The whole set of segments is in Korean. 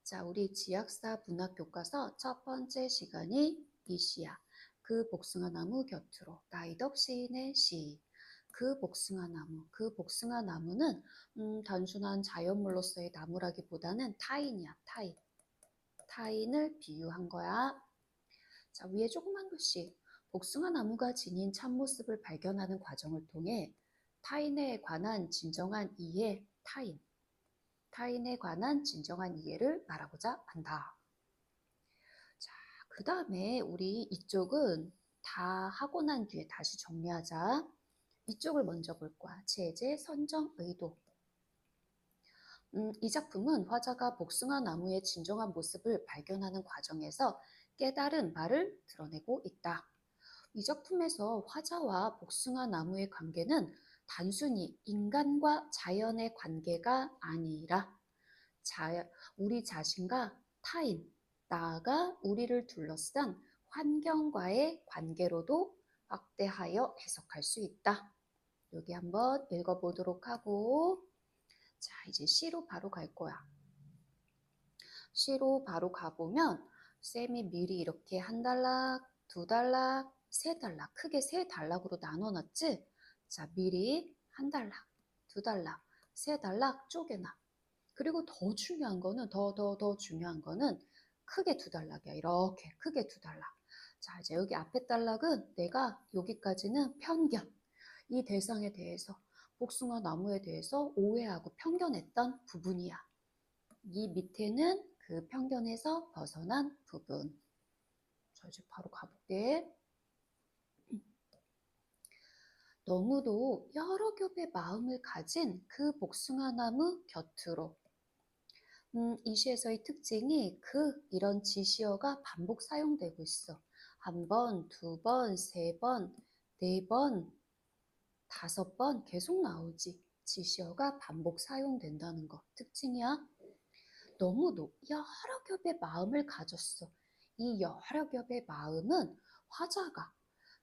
자, 우리 지역사 문학교과서 첫 번째 시간이 이 시야. 그 복숭아 나무 곁으로. 나이덕 시인의 시. 그 복숭아 나무. 그 복숭아 나무는 단순한 자연물로서의 나무라기보다는 타인이야, 타인. 타인을 비유한 거야. 자, 위에 조그만 글씨. 복숭아 나무가 지닌 참모습을 발견하는 과정을 통해 타인에 관한 진정한 이해, 타인. 타인에 관한 진정한 이해를 말하고자 한다. 자, 그 다음에 우리 이쪽은 다 하고 난 뒤에 다시 정리하자. 이쪽을 먼저 볼 거야. 제재, 선정, 의도. 이 작품은 화자가 복숭아 나무의 진정한 모습을 발견하는 과정에서 깨달은 말을 드러내고 있다. 이 작품에서 화자와 복숭아 나무의 관계는 단순히 인간과 자연의 관계가 아니라 우리 자신과 타인, 나아가 우리를 둘러싼 환경과의 관계로도 확대하여 해석할 수 있다. 여기 한번 읽어보도록 하고, 자, 이제 시로 바로 갈 거야. 시로 바로 가보면 쌤이 미리 이렇게 한 단락, 두 단락, 세 단락, 크게 세 단락으로 나눠놨지? 자, 미리 한 단락, 두 단락, 세 단락 쪼개놔. 그리고 더 중요한 거는 더 중요한 거는 크게 두 단락이야. 이렇게 크게 두 단락. 자, 이제 여기 앞에 단락은 내가 여기까지는 편견. 이 대상에 대해서 복숭아 나무에 대해서 오해하고 편견했던 부분이야. 이 밑에는 그 편견에서 벗어난 부분. 자, 이제 바로 가볼게. 너무도 여러 겹의 마음을 가진 그 복숭아 나무 곁으로. 이 시에서의 특징이 이런 지시어가 반복 사용되고 있어. 한 번, 두 번, 세 번, 네 번, 다섯 번 계속 나오지. 지시어가 반복 사용된다는 거 특징이야. 너무도 여러 겹의 마음을 가졌어. 이 여러 겹의 마음은 화자가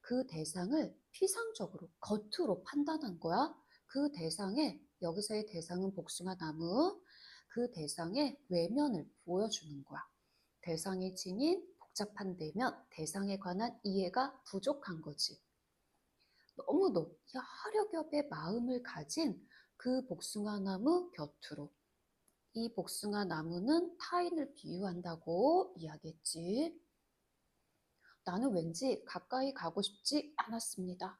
그 대상을 피상적으로 겉으로 판단한 거야. 그 대상의 여기서의 대상은 복숭아 나무. 그 대상의 외면을 보여주는 거야. 대상이 지닌 복잡한 내면, 대상에 관한 이해가 부족한 거지. 너무도 여러 겹의 마음을 가진 그 복숭아 나무 곁으로. 이 복숭아 나무는 타인을 비유한다고 이야기했지. 나는 왠지 가까이 가고 싶지 않았습니다.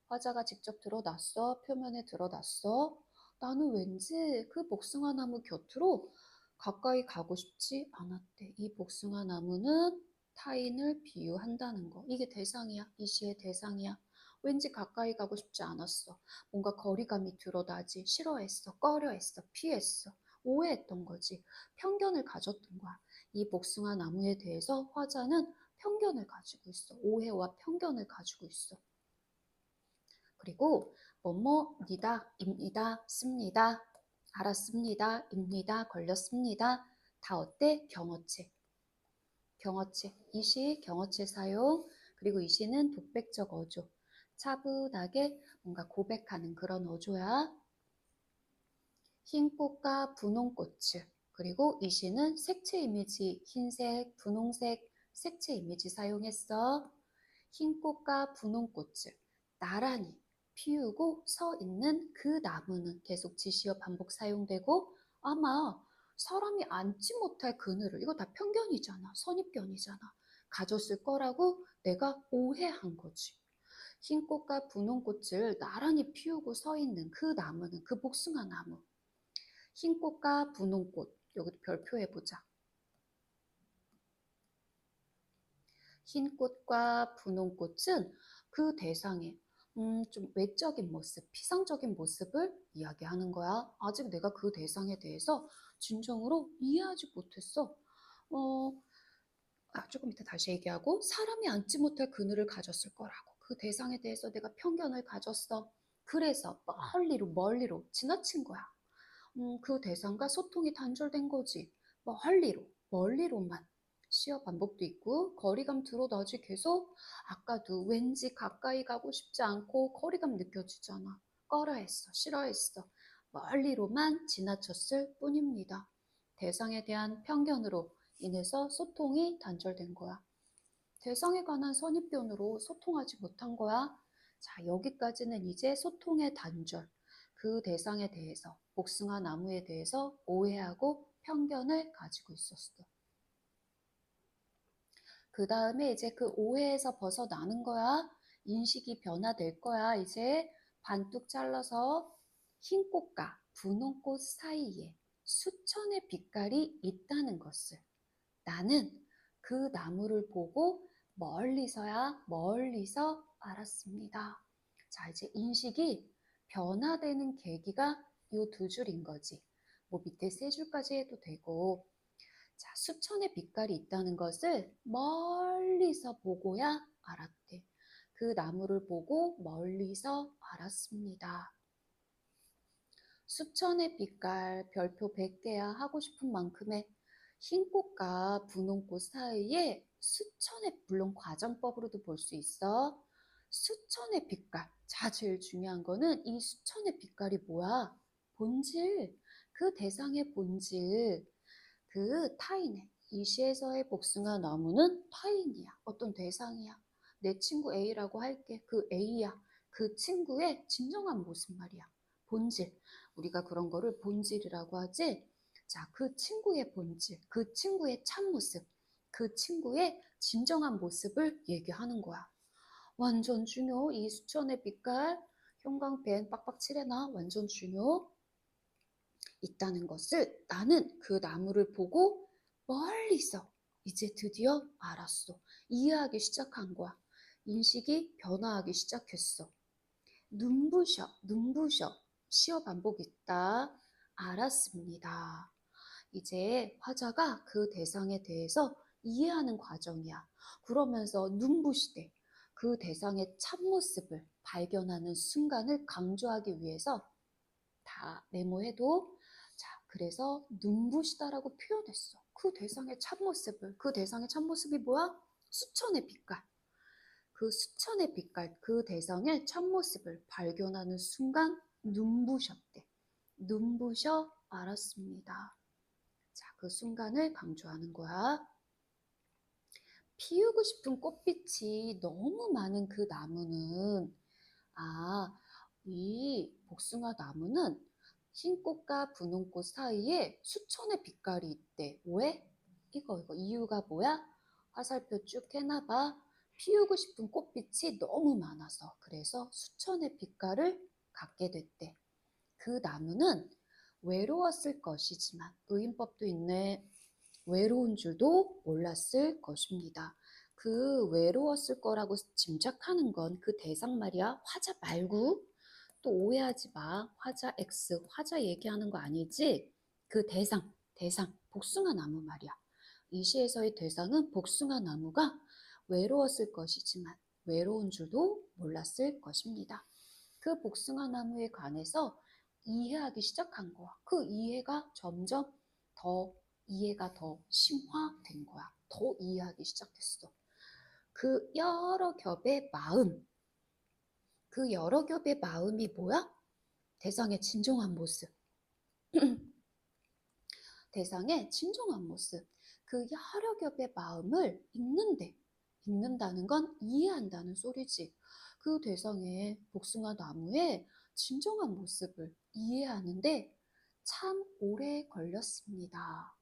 화자가 직접 드러났어. 표면에 드러났어. 나는 왠지 그 복숭아 나무 곁으로 가까이 가고 싶지 않았대. 이 복숭아 나무는 타인을 비유한다는 거. 이게 대상이야. 이 시의 대상이야. 왠지 가까이 가고 싶지 않았어. 뭔가 거리감이 드러나지. 싫어했어. 꺼려했어. 피했어. 오해했던 거지. 편견을 가졌던 거야. 이 복숭아 나무에 대해서 화자는 편견을 가지고 있어. 오해와 편견을 가지고 있어. 그리고 뭐뭐니다, 입니다, 씁니다, 알았습니다, 입니다, 걸렸습니다. 다 어때? 경어체. 경어체. 이 시 경어체 사용. 그리고 이 시는 독백적 어조. 차분하게 뭔가 고백하는 그런 어조야. 흰 꽃과 분홍 꽃을. 그리고 이 시는 색채 이미지, 흰색, 분홍색 색채 이미지 사용했어. 흰 꽃과 분홍 꽃을 나란히 피우고 서 있는 그 나무는 계속 지시어 반복 사용되고 아마 사람이 앉지 못할 그늘을 이거 다 편견이잖아. 선입견이잖아. 가졌을 거라고 내가 오해한 거지. 흰 꽃과 분홍 꽃을 나란히 피우고 서 있는 그 나무는 그 복숭아 나무. 흰 꽃과 분홍 꽃. 여기도 별표해보자. 흰 꽃과 분홍 꽃은 그 대상의 좀 외적인 모습, 피상적인 모습을 이야기하는 거야. 아직 내가 그 대상에 대해서 진정으로 이해하지 못했어. 조금 이따 다시 얘기하고 사람이 앉지 못할 그늘을 가졌을 거라고. 그 대상에 대해서 내가 편견을 가졌어. 그래서 멀리로 지나친 거야. 그 대상과 소통이 단절된 거지. 멀리로만. 시어 반복도 있고 거리감 드러나지 계속. 아까도 왠지 가까이 가고 싶지 않고 거리감 느껴지잖아. 꺼려했어, 싫어했어. 멀리로만 지나쳤을 뿐입니다. 대상에 대한 편견으로 인해서 소통이 단절된 거야. 대상에 관한 선입견으로 소통하지 못한 거야. 자, 여기까지는 이제 소통의 단절. 그 대상에 대해서, 복숭아 나무에 대해서 오해하고 편견을 가지고 있었어. 그 다음에 이제 그 오해에서 벗어나는 거야. 인식이 변화될 거야. 이제 반뚝 잘라서 흰 꽃과 분홍 꽃 사이에 수천의 빛깔이 있다는 것을 나는 그 나무를 보고 멀리서 알았습니다. 자, 이제 인식이 변화되는 계기가 요 두 줄인 거지. 뭐 밑에 세 줄까지 해도 되고. 자, 수천의 빛깔이 있다는 것을 멀리서 보고야 알았대. 그 나무를 보고 멀리서 알았습니다. 수천의 빛깔, 별표 100개야 하고 싶은 만큼의 흰 꽃과 분홍 꽃 사이에 수천의, 물론 과정법으로도 볼 수 있어. 수천의 빛깔. 자, 제일 중요한 거는 이 수천의 빛깔이 뭐야? 본질. 그 대상의 본질. 그 타인의. 이 시에서의 복숭아 나무는 타인이야. 어떤 대상이야. 내 친구 A라고 할게. 그 A야. 그 친구의 진정한 모습 말이야. 본질. 우리가 그런 거를 본질이라고 하지. 자, 그 친구의 본질, 그 친구의 참모습, 그 친구의 진정한 모습을 얘기하는 거야. 완전 중요. 이 수천의 빛깔, 형광펜 빡빡 칠해놔. 완전 중요. 있다는 것을 나는 그 나무를 보고 멀리서 이제 드디어 알았어. 이해하기 시작한 거야. 인식이 변화하기 시작했어. 눈부셔. 시어 반복 있다. 알았습니다. 이제 화자가 그 대상에 대해서 이해하는 과정이야. 그러면서 눈부시되 그 대상의 참모습을 발견하는 순간을 강조하기 위해서 다 메모해도 자, 그래서 눈부시다라고 표현했어. 그 대상의 참모습을. 그 대상의 참모습이 뭐야? 수천의 빛깔. 그 수천의 빛깔, 그 대상의 참모습을 발견하는 순간 눈부셨대. 눈부셔 알았습니다. 자, 그 순간을 강조하는 거야. 피우고 싶은 꽃빛이 너무 많은 그 나무는 이 복숭아 나무는 흰 꽃과 분홍 꽃 사이에 수천의 빛깔이 있대. 왜? 이거 이유가 뭐야? 화살표 쭉 해놔봐. 피우고 싶은 꽃빛이 너무 많아서 그래서 수천의 빛깔을 갖게 됐대. 그 나무는 외로웠을 것이지만 의인법도 있네. 외로운 줄도 몰랐을 것입니다. 그 외로웠을 거라고 짐작하는 건 그 대상 말이야. 화자 말고. 또 오해하지 마. 화자 X, 화자 얘기하는 거 아니지? 그 대상, 복숭아 나무 말이야. 이 시에서의 대상은 복숭아 나무가 외로웠을 것이지만 외로운 줄도 몰랐을 것입니다. 그 복숭아 나무에 관해서 이해하기 시작한 거야. 그 이해가 점점 더 이해가 더 심화된 거야. 더 이해하기 시작했어. 그 여러 겹의 마음, 그 여러 겹의 마음이 뭐야? 대상의 진정한 모습. 대상의 진정한 모습. 그 여러 겹의 마음을 읽는다는 건 이해한다는 소리지. 그 대상의 복숭아 나무의 진정한 모습을 이해하는데 참 오래 걸렸습니다.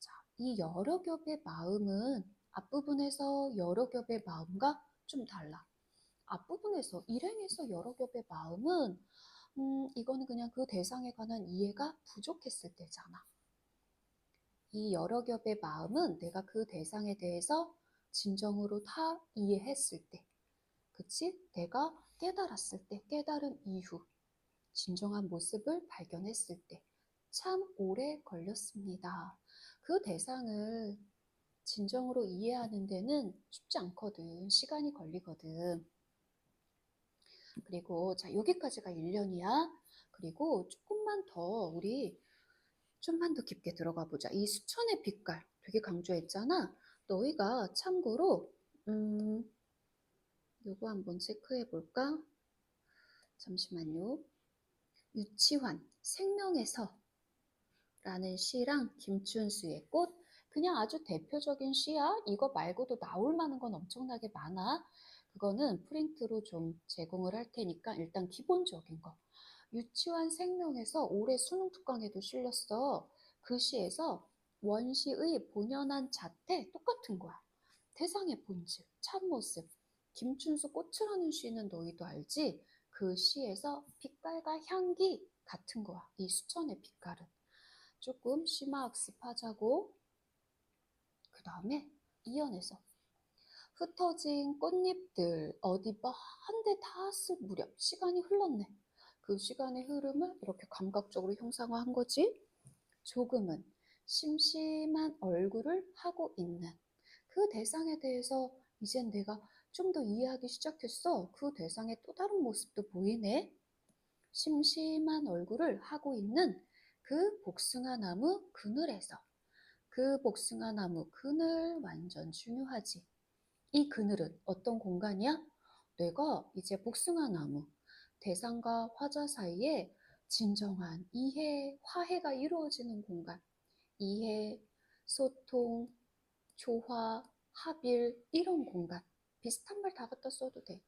자, 이 여러 겹의 마음은 앞부분에서 여러 겹의 마음과 좀 달라. 앞부분에서 일행에서 여러 겹의 마음은 이거는 그냥 그 대상에 관한 이해가 부족했을 때잖아. 이 여러 겹의 마음은 내가 그 대상에 대해서 진정으로 다 이해했을 때, 그치? 내가 깨달았을 때, 깨달은 이후, 진정한 모습을 발견했을 때, 참 오래 걸렸습니다. 그 대상을 진정으로 이해하는 데는 쉽지 않거든. 시간이 걸리거든. 그리고 자, 여기까지가 1년이야. 그리고 조금만 더 우리 좀만 더 깊게 들어가 보자. 이 수천의 빛깔 되게 강조했잖아. 너희가 참고로 요거 한번 체크해 볼까? 잠시만요. 유치환, 생명에서 라는 시랑 김춘수의 꽃, 그냥 아주 대표적인 시야. 이거 말고도 나올 만한 건 엄청나게 많아. 그거는 프린트로 좀 제공을 할 테니까 일단 기본적인 거. 유치원 생명에서 올해 수능 특강에도 실렸어. 그 시에서 원시의 본연한 자태 똑같은 거야. 태상의 본질, 참모습. 김춘수 꽃이라는 시는 너희도 알지? 그 시에서 빛깔과 향기 같은 거야. 이 수천의 빛깔은. 조금 심화 학습하자고. 그 다음에 이연에서 흩어진 꽃잎들 어디 봐 한 대 다 쓸 무렵 시간이 흘렀네. 그 시간의 흐름을 이렇게 감각적으로 형상화한 거지. 조금은 심심한 얼굴을 하고 있는 그 대상에 대해서 이젠 내가 좀 더 이해하기 시작했어. 그 대상의 또 다른 모습도 보이네. 심심한 얼굴을 하고 있는 그 복숭아 나무 그늘에서. 그 복숭아 나무 그늘 완전 중요하지. 이 그늘은 어떤 공간이야? 내가 이제 복숭아 나무 대상과 화자 사이에 진정한 이해, 화해가 이루어지는 공간. 이해, 소통, 조화, 합일 이런 공간. 비슷한 말 다 갖다 써도 돼.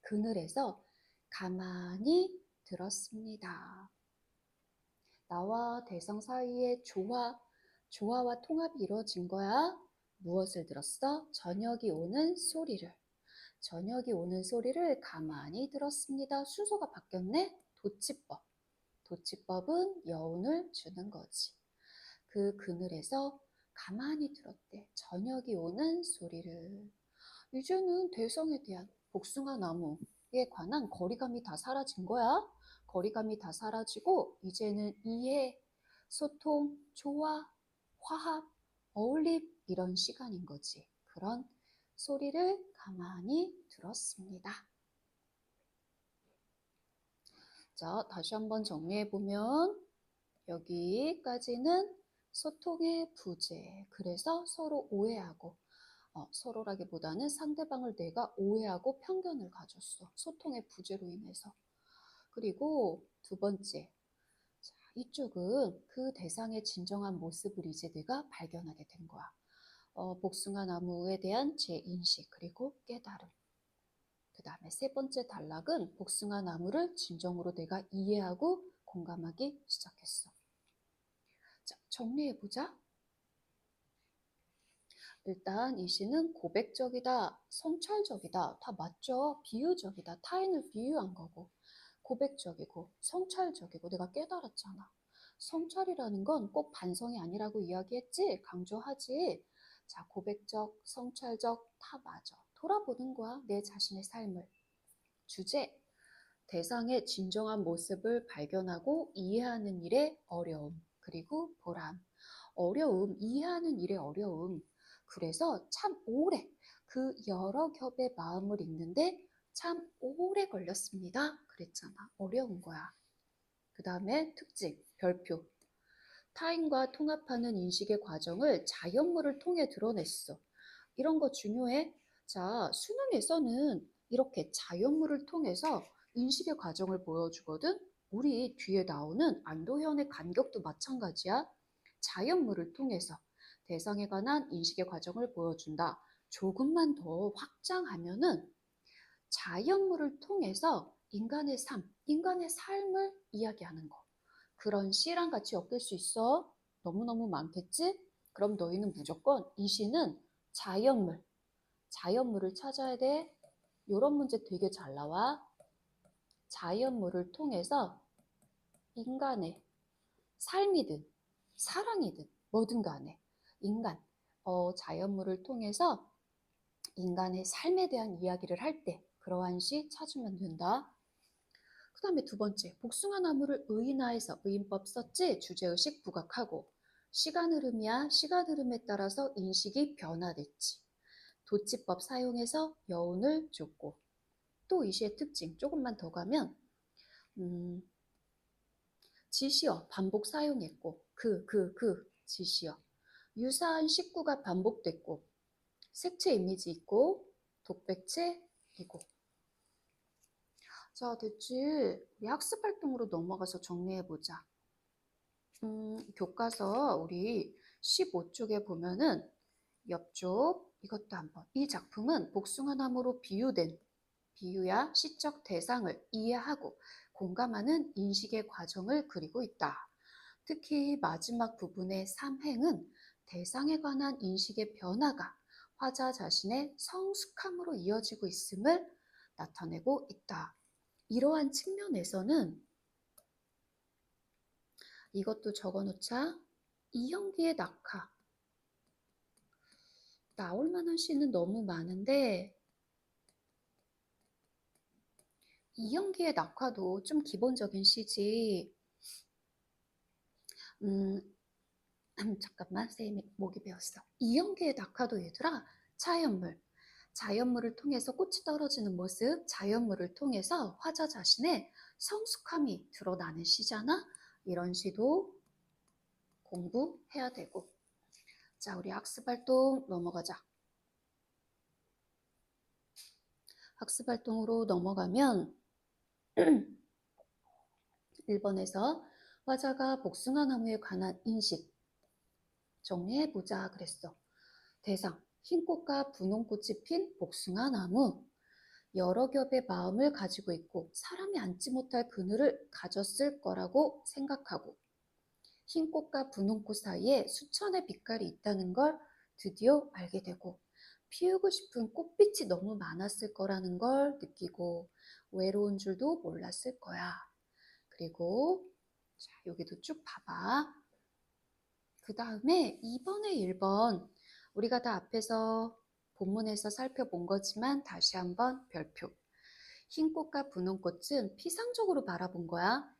그늘에서 가만히 들었습니다. 나와 대상 사이의 조화와 통합이 이루어진 거야. 무엇을 들었어? 저녁이 오는 소리를. 저녁이 오는 소리를 가만히 들었습니다. 순서가 바뀌었네? 도치법. 도치법은 여운을 주는 거지. 그 그늘에서 가만히 들었대. 저녁이 오는 소리를. 이제는 대성에 대한 복숭아 나무에 관한 거리감이 다 사라진 거야. 거리감이 다 사라지고 이제는 이해, 소통, 조화, 화합, 어울림 이런 시간인 거지. 그런 소리를 가만히 들었습니다. 자, 다시 한번 정리해보면 여기까지는 소통의 부재. 그래서 서로 오해하고 서로라기보다는 상대방을 내가 오해하고 편견을 가졌어. 소통의 부재로 인해서. 그리고 두 번째, 자, 이쪽은 그 대상의 진정한 모습을 이제 내가 발견하게 된 거야. 복숭아 나무에 대한 제 인식 그리고 깨달음. 그 다음에 세 번째 단락은 복숭아 나무를 진정으로 내가 이해하고 공감하기 시작했어. 자, 정리해보자. 일단 이 시는 고백적이다, 성찰적이다. 다 맞죠? 비유적이다. 타인을 비유한 거고. 고백적이고 성찰적이고 내가 깨달았잖아. 성찰이라는 건 꼭 반성이 아니라고 이야기했지? 강조하지? 자, 고백적, 성찰적 다 맞아. 돌아보는 거야. 내 자신의 삶을. 주제, 대상의 진정한 모습을 발견하고 이해하는 일의 어려움, 그리고 보람. 어려움, 이해하는 일의 어려움. 그래서 참 오래, 그 여러 겹의 마음을 읽는데 참 오래 걸렸습니다. 그랬잖아. 어려운 거야. 그 다음에 특징, 별표. 타인과 통합하는 인식의 과정을 자연물을 통해 드러냈어. 이런 거 중요해. 자, 수능에서는 이렇게 자연물을 통해서 인식의 과정을 보여주거든. 우리 뒤에 나오는 안도현의 간격도 마찬가지야. 자연물을 통해서 대상에 관한 인식의 과정을 보여준다. 조금만 더 확장하면은 자연물을 통해서 인간의 삶, 인간의 삶을 이야기하는 거. 그런 시랑 같이 엮일 수 있어. 너무너무 많겠지? 그럼 너희는 무조건 이 시는 자연물, 자연물을 찾아야 돼. 이런 문제 되게 잘 나와. 자연물을 통해서 인간의 삶이든 사랑이든 뭐든 간에 인간, 자연물을 통해서 인간의 삶에 대한 이야기를 할 때 그러한 시 찾으면 된다. 그 다음에 두 번째, 복숭아 나무를 의인화해서 의인법 썼지? 주제의식 부각하고. 시간 흐름이야. 시간 흐름에 따라서 인식이 변화됐지. 도치법 사용해서 여운을 줬고. 또 이 시의 특징 조금만 더 가면 지시어 반복 사용했고 지시어. 유사한 식구가 반복됐고 색채 이미지 있고 독백체이고. 자, 됐지? 우리 학습 활동으로 넘어가서 정리해보자. 교과서 우리 15쪽에 보면은 옆쪽 이것도 한번 이 작품은 복숭아나무로 비유된 비유야 시적 대상을 이해하고 공감하는 인식의 과정을 그리고 있다. 특히 마지막 부분의 삼행은 대상에 관한 인식의 변화가 화자 자신의 성숙함으로 이어지고 있음을 나타내고 있다. 이러한 측면에서는 이것도 적어놓자. 이형기의 낙하. 나올 만한 시는 너무 많은데 이형기의 낙화도 좀 기본적인 시지. 잠깐만, 쌤이 목이 베었어. 이형기의 낙화도 얘들아, 자연물. 자연물을 통해서 꽃이 떨어지는 모습, 자연물을 통해서 화자 자신의 성숙함이 드러나는 시잖아. 이런 시도 공부해야 되고. 자, 우리 학습활동 넘어가자. 학습활동으로 넘어가면 1번에서 화자가 복숭아나무에 관한 인식 정리해보자 그랬어. 대상, 흰꽃과 분홍꽃이 핀 복숭아나무. 여러 겹의 마음을 가지고 있고 사람이 앉지 못할 그늘을 가졌을 거라고 생각하고 흰꽃과 분홍꽃 사이에 수천의 빛깔이 있다는 걸 드디어 알게 되고 피우고 싶은 꽃빛이 너무 많았을 거라는 걸 느끼고 외로운 줄도 몰랐을 거야. 그리고 자, 여기도 쭉 봐봐. 그 다음에 2번에 1번 우리가 다 앞에서 본문에서 살펴본 거지만 다시 한번 별표. 흰꽃과 분홍꽃은 피상적으로 바라본 거야.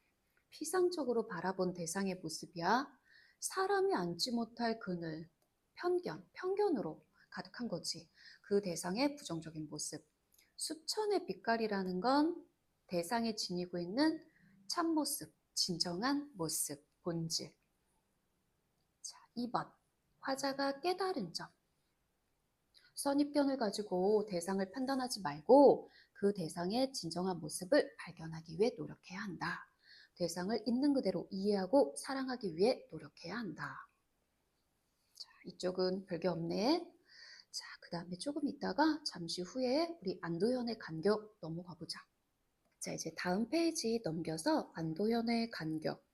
피상적으로 바라본 대상의 모습이야. 사람이 앉지 못할 그늘, 편견으로 가득한 거지. 그 대상의 부정적인 모습. 수천의 빛깔이라는 건 대상이 지니고 있는 참모습, 진정한 모습, 본질. 자, 2번. 화자가 깨달은 점. 선입견을 가지고 대상을 판단하지 말고 그 대상의 진정한 모습을 발견하기 위해 노력해야 한다. 대상을 있는 그대로 이해하고 사랑하기 위해 노력해야 한다. 자, 이쪽은 별게 없네. 자, 그 다음에 조금 있다가 잠시 후에 우리 안도현의 간격 넘어가 보자. 자, 이제 다음 페이지 넘겨서 안도현의 간격.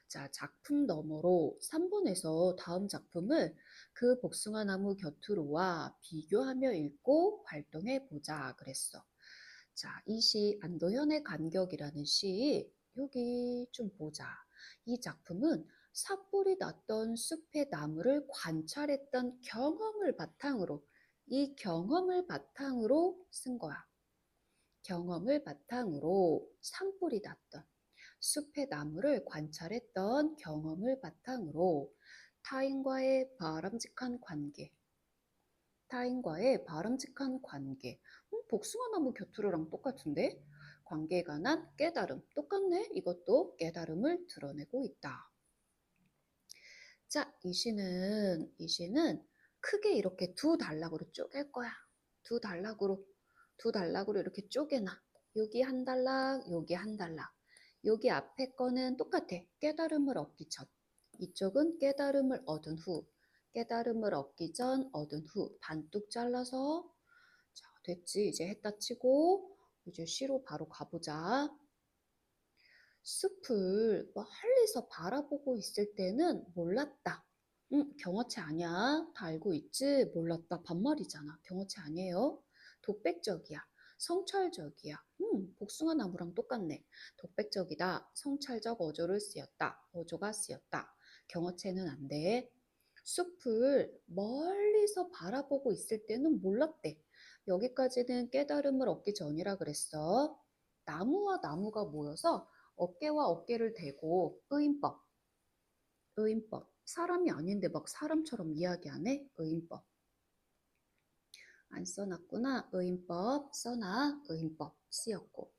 자, 작품 너머로 3번에서 다음 작품을 그 복숭아나무 곁으로와 비교하며 읽고 활동해 보자 그랬어. 자, 이 시 안도현의 간격이라는 시 여기 좀 보자. 이 작품은 삿불이 났던 숲의 나무를 관찰했던 경험을 바탕으로 이 경험을 바탕으로 쓴 거야. 경험을 바탕으로 산불이 났던 숲의 나무를 관찰했던 경험을 바탕으로 타인과의 바람직한 관계, 복숭아나무 곁으로랑 똑같은데? 관계에 관한 깨달음, 똑같네? 이것도 깨달음을 드러내고 있다. 자, 이 시는 크게 이렇게 두 단락으로 쪼갤 거야. 두 단락으로 이렇게 쪼개놔. 여기 한 단락, 여기 한 단락. 여기 앞에 거는 똑같아. 깨달음을 얻기 전. 이쪽은 깨달음을 얻은 후. 깨달음을 얻기 전, 얻은 후. 반뚝 잘라서 자, 됐지. 이제 했다 치고 이제 시로 바로 가보자. 숲을 멀리서 바라보고 있을 때는 몰랐다. 경어체 아니야. 다 알고 있지? 몰랐다. 반말이잖아. 경어체 아니에요. 독백적이야. 성찰적이야. 복숭아 나무랑 똑같네. 독백적이다. 성찰적 어조를 쓰였다. 어조가 쓰였다. 경어체는 안 돼. 숲을 멀리서 바라보고 있을 때는 몰랐대. 여기까지는 깨달음을 얻기 전이라 그랬어. 나무와 나무가 모여서 어깨와 어깨를 대고 의인법. 사람이 아닌데 막 사람처럼 이야기하네. 의인법. 안 써놨구나. 의인법 써놔. 의인법 쓰였고.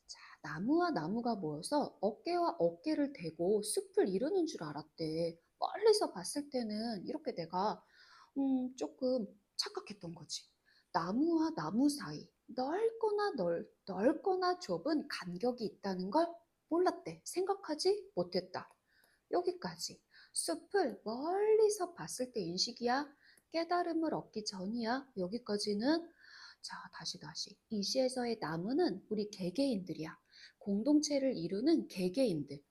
자, 나무와 나무가 모여서 어깨와 어깨를 대고 숲을 이루는 줄 알았대. 멀리서 봤을 때는 이렇게 내가 조금 착각했던 거지. 나무와 나무 사이 넓거나 좁은 간격이 있다는 걸 몰랐대. 생각하지 못했다. 여기까지. 숲을 멀리서 봤을 때 인식이야. 깨달음을 얻기 전이야. 여기까지는. 자, 다시. 이 시에서의 나무는 우리 개개인들이야. 공동체를 이루는 개개인들.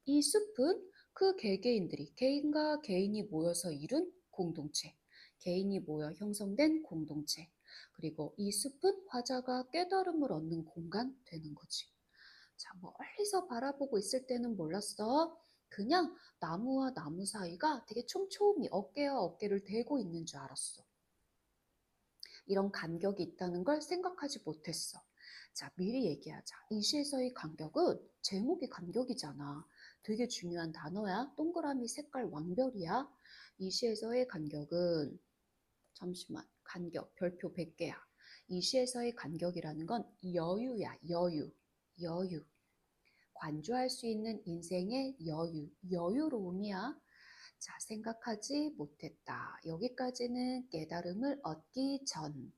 이 숲은 그 개개인들이, 개인과 개인이 모여서 이룬 공동체. 개인이 모여 형성된 공동체. 그리고 이 숲은 화자가 깨달음을 얻는 공간 되는 거지. 자, 멀리서 바라보고 있을 때는 몰랐어. 그냥 나무와 나무 사이가 되게 촘촘히 어깨와 어깨를 대고 있는 줄 알았어. 이런 간격이 있다는 걸 생각하지 못했어. 자, 미리 얘기하자. 이 시에서의 간격은 제목이 간격이잖아. 되게 중요한 단어야. 동그라미 색깔 왕별이야. 이 시에서의 간격은 잠시만. 간격 별표 100개야. 이 시에서의 간격이라는 건 여유야. 여유. 관조할 수 있는 인생의 여유로움이야. 자, 생각하지 못했다. 여기까지는 깨달음을 얻기 전.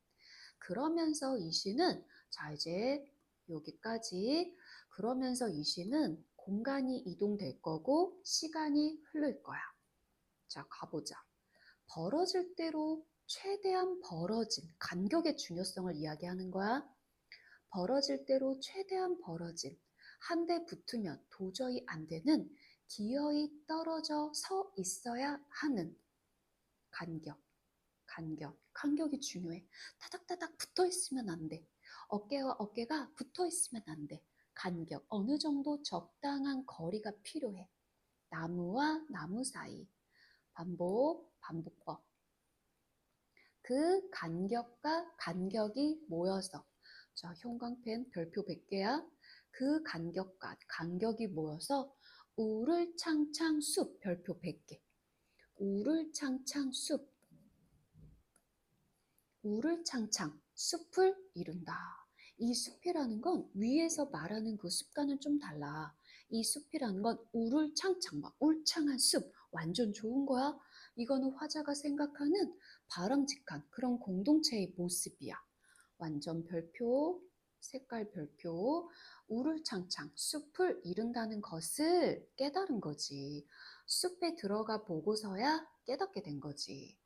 그러면서 이 시는, 자, 이제 여기까지. 그러면서 이 시는 공간이 이동될 거고 시간이 흐를 거야. 자, 가보자. 벌어질 대로 최대한 벌어진, 간격의 중요성을 이야기하는 거야. 벌어질 대로 최대한 벌어진, 한 대 붙으면 도저히 안 되는 기어이 떨어져 서 있어야 하는 간격이 중요해. 타닥타닥 붙어 있으면 안 돼. 어깨와 어깨가 붙어 있으면 안 돼. 간격, 어느 정도 적당한 거리가 필요해. 나무와 나무 사이. 반복법. 그 간격과 간격이 모여서, 자, 형광펜 별표 100개야. 그 간격과 간격이 모여서 우를창창 숲 별표 100개. 우를창창 숲을 이룬다. 이 숲이라는 건 위에서 말하는 그 숲과는 좀 달라. 이 숲이라는 건 우를창창, 막 울창한 숲, 완전 좋은 거야. 이거는 화자가 생각하는 바람직한 그런 공동체의 모습이야. 완전 별표, 색깔 별표, 우를창창 숲을 이룬다는 것을 깨달은 거지. 숲에 들어가 보고서야 깨닫게 된 거지.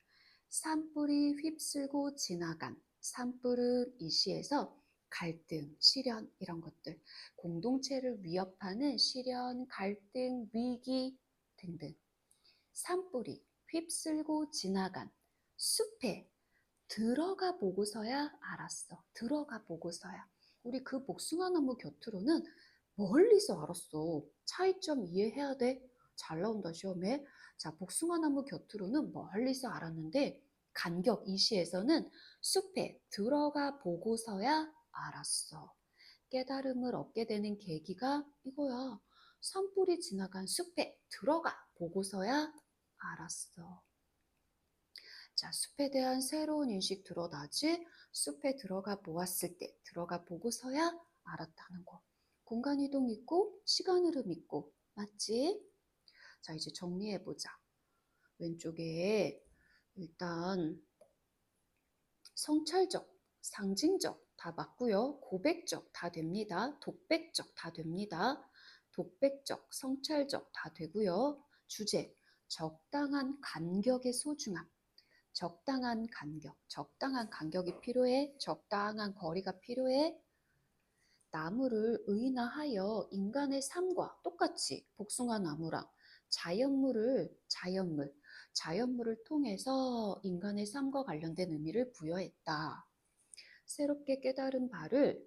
산불이 휩쓸고 지나간. 산불은 이 시에서 갈등, 시련 이런 것들, 공동체를 위협하는 시련, 갈등, 위기 등등. 산불이 휩쓸고 지나간 숲에 들어가 보고서야 알았어. 들어가 보고서야. 우리 그 복숭아나무 곁으로는 멀리서 알았어. 차이점 이해해야 돼. 잘 나온다 시험에. 자, 복숭아나무 곁으로는 멀리서 알았는데 간격 이 시에서는 숲에 들어가 보고서야 알았어. 깨달음을 얻게 되는 계기가 이거야. 산불이 지나간 숲에 들어가 보고서야 알았어. 자, 숲에 대한 새로운 인식 드러나지? 숲에 들어가 보았을 때, 들어가 보고서야 알았다는 거. 공간 이동 있고, 시간 흐름 있고, 맞지? 자, 이제 정리해보자. 왼쪽에 일단 성찰적, 상징적 다 맞고요. 고백적 다 됩니다. 독백적 다 됩니다. 독백적, 성찰적 다 되고요. 주제, 적당한 간격의 소중함. 적당한 간격이 필요해. 적당한 거리가 필요해. 나무를 의인화하여 인간의 삶과 똑같이 복숭아 나무랑 자연물을 통해서 인간의 삶과 관련된 의미를 부여했다. 새롭게 깨달은 바를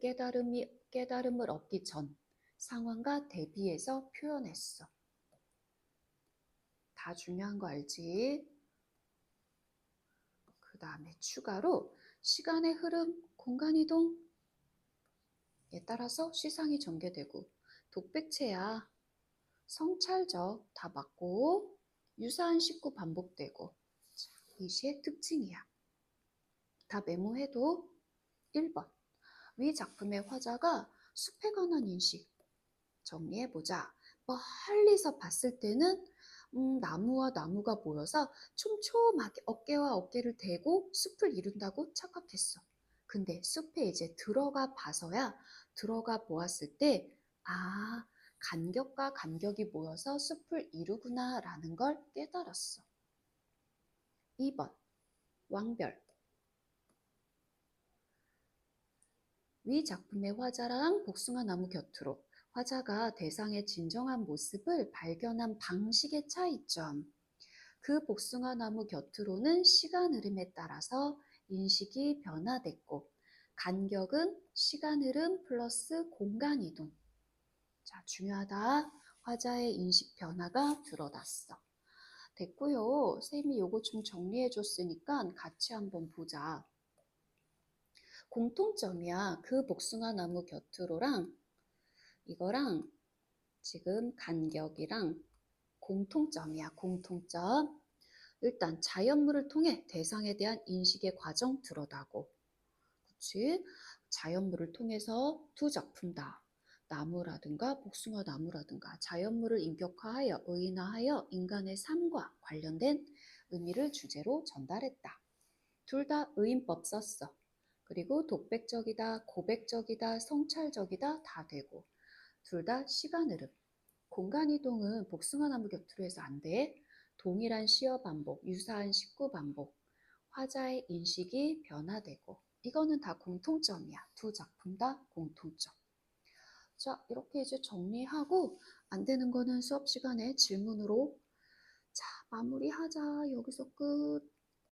깨달음을 얻기 전 상황과 대비해서 표현했어. 다 중요한 거 알지? 그 다음에 추가로 시간의 흐름, 공간 이동에 따라서 시상이 전개되고 독백체야. 성찰적 다 맞고 유사한 식구 반복되고. 자, 이 시의 특징이야. 다 메모해도 1번. 위 작품의 화자가 숲에 관한 인식 정리해보자. 멀리서 봤을 때는 나무와 나무가 모여서 촘촘하게 어깨와 어깨를 대고 숲을 이룬다고 착각했어. 근데 숲에 이제 들어가 봐서야, 들어가 보았을 때, 아, 간격과 간격이 모여서 숲을 이루구나라는 걸 깨달았어. 2번 왕별. 위 작품의 화자랑 복숭아 나무 곁으로. 화자가 대상의 진정한 모습을 발견한 방식의 차이점. 그 복숭아 나무 곁으로는 시간 흐름에 따라서 인식이 변화됐고, 간격은 시간 흐름 플러스 공간 이동. 자, 중요하다. 화자의 인식 변화가 드러났어. 됐고요. 쌤이 요거 좀 정리해 줬으니까 같이 한번 보자. 공통점이야. 그 복숭아 나무 곁으로랑 이거랑 지금 간격이랑 공통점이야. 공통점. 일단 자연물을 통해 대상에 대한 인식의 과정 드러나고, 그치? 자연물을 통해서 두 작품 다 나무라든가 복숭아 나무라든가 자연물을 인격화하여 의인화하여 인간의 삶과 관련된 의미를 주제로 전달했다. 둘 다 의인법 썼어. 그리고 독백적이다, 고백적이다, 성찰적이다 다 되고, 둘 다 시간 흐름. 공간 이동은 복숭아 나무 곁으로 해서 안 돼. 동일한 시어 반복, 유사한 식구 반복, 화자의 인식이 변화되고, 이거는 다 공통점이야. 두 작품 다 공통점. 자, 이렇게 이제 정리하고 안 되는 거는 수업 시간에 질문으로. 자, 마무리하자. 여기서 끝.